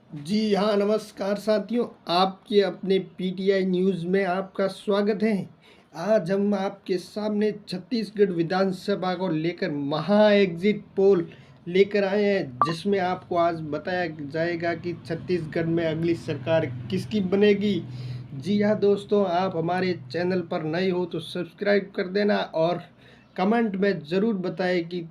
जी हाँ, नमस्कार साथियों। आपके अपने पीटीआई न्यूज़ में आपका स्वागत है। आज हम आपके सामने छत्तीसगढ़ विधानसभा को लेकर महा एग्जिट पोल लेकर आए हैं, जिसमें आपको आज बताया जाएगा कि छत्तीसगढ़ में अगली सरकार किसकी बनेगी। जी हाँ दोस्तों, आप हमारे चैनल पर नए हो तो सब्सक्राइब कर देना और कमेंट में ज़रूर बताएं कि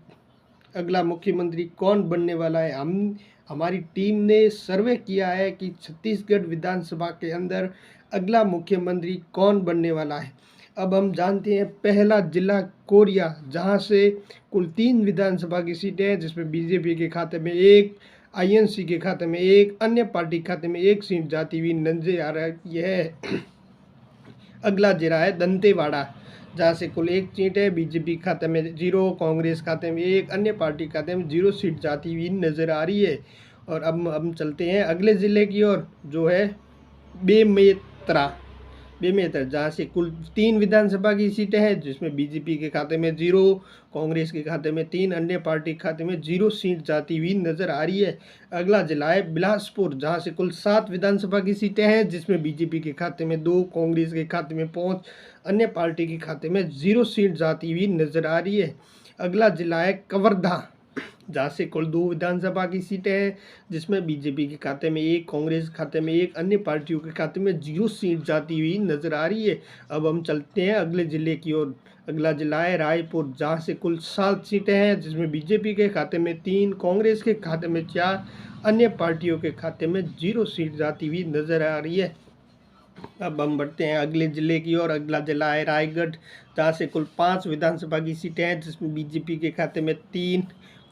अगला मुख्यमंत्री कौन बनने वाला है। हमारी टीम ने सर्वे किया है कि छत्तीसगढ़ विधानसभा के अंदर अगला मुख्यमंत्री कौन बनने वाला है। अब हम जानते हैं पहला जिला कोरिया, जहां से कुल 3 विधानसभा की सीटें हैं, जिसमें बीजेपी के खाते में एक, आईएनसी के खाते में एक, अन्य पार्टी के खाते में एक सीट जाती हुई नजर आ रहा है। यह अगला जिला है दंतेवाड़ा, जहाँ से कुल एक सीट है। बीजेपी खाते में 0, कांग्रेस खाते में एक, अन्य पार्टी खाते में 0 सीट जाती हुई नजर आ रही है। और अब हम चलते हैं अगले ज़िले की ओर, जो है बेमेतरा। बेमेतरा, जहाँ से कुल 3 विधानसभा की सीटें हैं, जिसमें बीजेपी के खाते में 0, कांग्रेस के खाते में 3, अन्य पार्टी के खाते में 0 सीट जाती हुई नजर आ रही है। अगला जिला है बिलासपुर, जहाँ से कुल 7 विधानसभा की सीटें हैं, जिसमें बीजेपी के खाते में 2, कांग्रेस के खाते में 5, अन्य पार्टी के खाते में 0 सीट जाती हुई नजर आ रही है। अगला जिला है कवर्धा, जहाँ से कुल 2 विधानसभा की सीटें हैं, जिसमें बीजेपी के खाते में एक, कांग्रेस खाते में एक, अन्य पार्टियों के खाते में 0 सीट जाती हुई नजर आ रही है। अब हम चलते हैं अगले जिले की ओर। अगला जिला है रायपुर, जहाँ से कुल 7 सीटें हैं, जिसमें बीजेपी के खाते में 3, कांग्रेस के खाते में 4, अन्य पार्टियों के खाते में 0 सीट जाती हुई नजर आ रही है। अब हम बढ़ते हैं अगले जिले की ओर। अगला जिला है रायगढ़, जहाँ से कुल 5 विधानसभा की सीटें हैं, जिसमें बीजेपी के खाते में 3,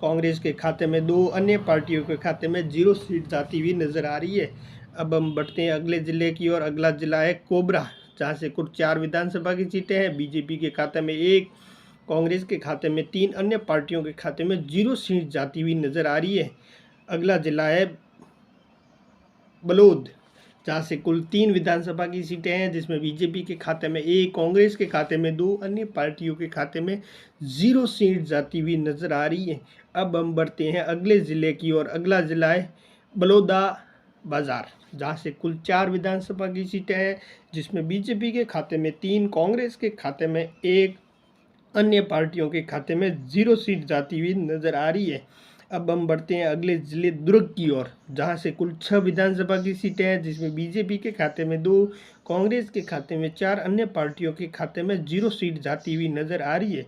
कांग्रेस के खाते में 2, अन्य पार्टियों के खाते में 0 सीट जाती हुई नजर आ रही है। अब हम बढ़ते हैं अगले जिले की ओर। अगला जिला है कोबरा, जहाँ से कुल 4 विधानसभा की सीटें हैं, बीजेपी के खाते में 1, कांग्रेस के खाते में 3, अन्य पार्टियों के खाते में 0 सीट जाती हुई नजर आ रही है। अगला जिला है बलौद, जहाँ से कुल 3 विधानसभा की सीटें हैं, जिसमें बीजेपी के खाते में 1, कांग्रेस के खाते में 2, अन्य पार्टियों के खाते में 0 सीट जाती हुई नजर आ रही है। अब हम बढ़ते हैं अगले ज़िले की ओर। अगला ज़िला है बलौदा बाजार, जहाँ से कुल 4 विधानसभा की सीटें हैं, जिसमें बीजेपी के खाते में 3, कांग्रेस के खाते में 1, अन्य पार्टियों के खाते में 0 सीट जाती हुई नजर आ रही है। अब हम बढ़ते हैं अगले जिले दुर्ग की ओर, जहां से कुल 6 विधानसभा की सीटें हैं, जिसमें बीजेपी के खाते में 2, कांग्रेस के खाते में 4, अन्य पार्टियों के खाते में 0 सीट जाती हुई नजर आ रही है।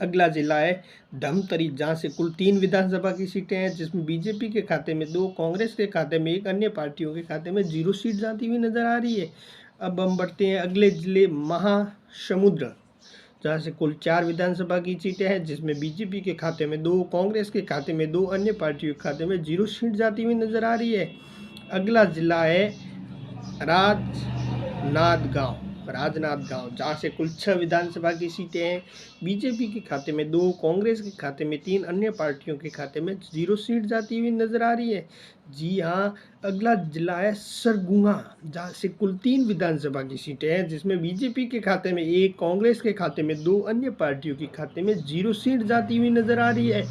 अगला जिला है धमतरी, जहाँ से कुल 3 विधानसभा की सीटें हैं, जिसमें बीजेपी के खाते में 2, कांग्रेस के खाते में 1, अन्य पार्टियों के खाते में 0 सीट जाती हुई नजर आ रही है। अब हम बढ़ते हैं अगले जिले महासमुंद, जहाँ से कुल 4 विधानसभा की सीटें हैं, जिसमें बीजेपी के खाते में 2, कांग्रेस के खाते में 2, अन्य पार्टियों के खाते में 0 सीट जाती हुई नजर आ रही है। अगला जिला है राजनांदगांव, जहाँ से कुल 6 विधानसभा की सीटें हैं, बीजेपी के खाते में 2, कांग्रेस के खाते में 3, अन्य पार्टियों के खाते में 0 सीट जाती हुई नजर आ रही है। जी हाँ, अगला जिला है सरगुना, जहाँ से कुल 3 विधानसभा की सीटें हैं, जिसमें बीजेपी के खाते में 1, कांग्रेस के खाते में 2, अन्य पार्टियों के खाते में 0 सीट जाती हुई नजर आ रही है।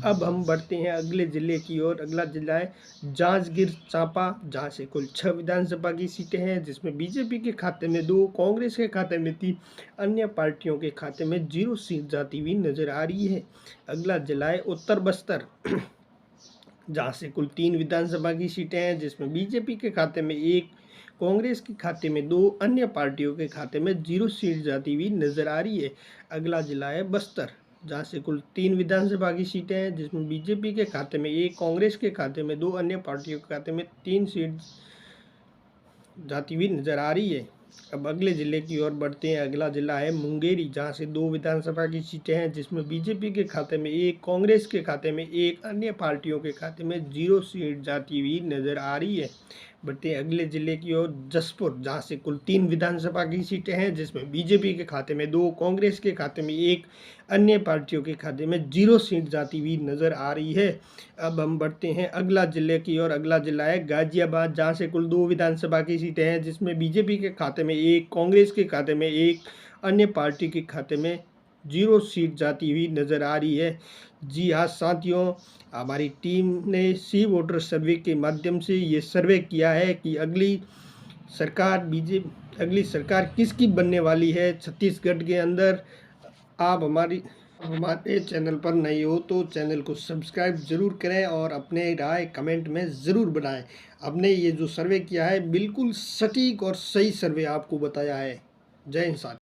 अब हम बढ़ते हैं अगले जिले की ओर। अगला जिला है जांजगीर चांपा, जहाँ से कुल 6 विधानसभा की सीटें हैं, जिसमें बीजेपी के खाते में 2, कांग्रेस के खाते में 3, अन्य पार्टियों के खाते में 0 सीट जाती हुई नजर आ रही है। अगला जिला है उत्तर बस्तर, जहाँ से कुल 3 विधानसभा की सीटें हैं, जिसमें बीजेपी के खाते में 1, कांग्रेस के खाते में 2, अन्य पार्टियों के खाते में 0 सीट जाती हुई नजर आ रही है। अगला जिला है बस्तर, जहाँ से कुल 3 विधानसभा की सीटें हैं, जिसमें बीजेपी के खाते में 1, कांग्रेस के खाते में 2, अन्य पार्टियों के खाते में 3 सीट जाती हुई नजर आ रही है। अब अगले जिले की ओर बढ़ते हैं। अगला जिला है मुंगेरी, जहाँ से 2 विधानसभा की सीटें हैं, जिसमें बीजेपी के खाते में 1, कांग्रेस के खाते में 1, अन्य पार्टियों के खाते में 0 सीट जाती हुई नजर आ रही है। बढ़ते हैं अगले जिले की ओर जसपुर, जहाँ से कुल 3 विधानसभा की सीटें हैं, जिसमें बीजेपी के खाते में 2, कांग्रेस के खाते में 1, अन्य पार्टियों के खाते में 0 सीट जाती हुई नजर आ रही है। अब हम बढ़ते हैं अगला जिले की ओर। अगला जिला है गाजियाबाद, जहाँ से कुल 2 विधानसभा की सीटें हैं, जिसमें बीजेपी के खाते में 1, कांग्रेस के खाते में 1, अन्य पार्टी के खाते में 0 सीट जाती हुई नज़र आ रही है। जी हाँ साथियों, हमारी टीम ने सी वोटर सर्वे के माध्यम से ये सर्वे किया है कि अगली सरकार किसकी बनने वाली है छत्तीसगढ़ के अंदर। आप हमारे चैनल पर नए हो तो चैनल को सब्सक्राइब ज़रूर करें और अपने राय कमेंट में ज़रूर बनाएं। हमने ये जो सर्वे किया है बिल्कुल सटीक और सही सर्वे आपको बताया है। जय हिंद साथियों।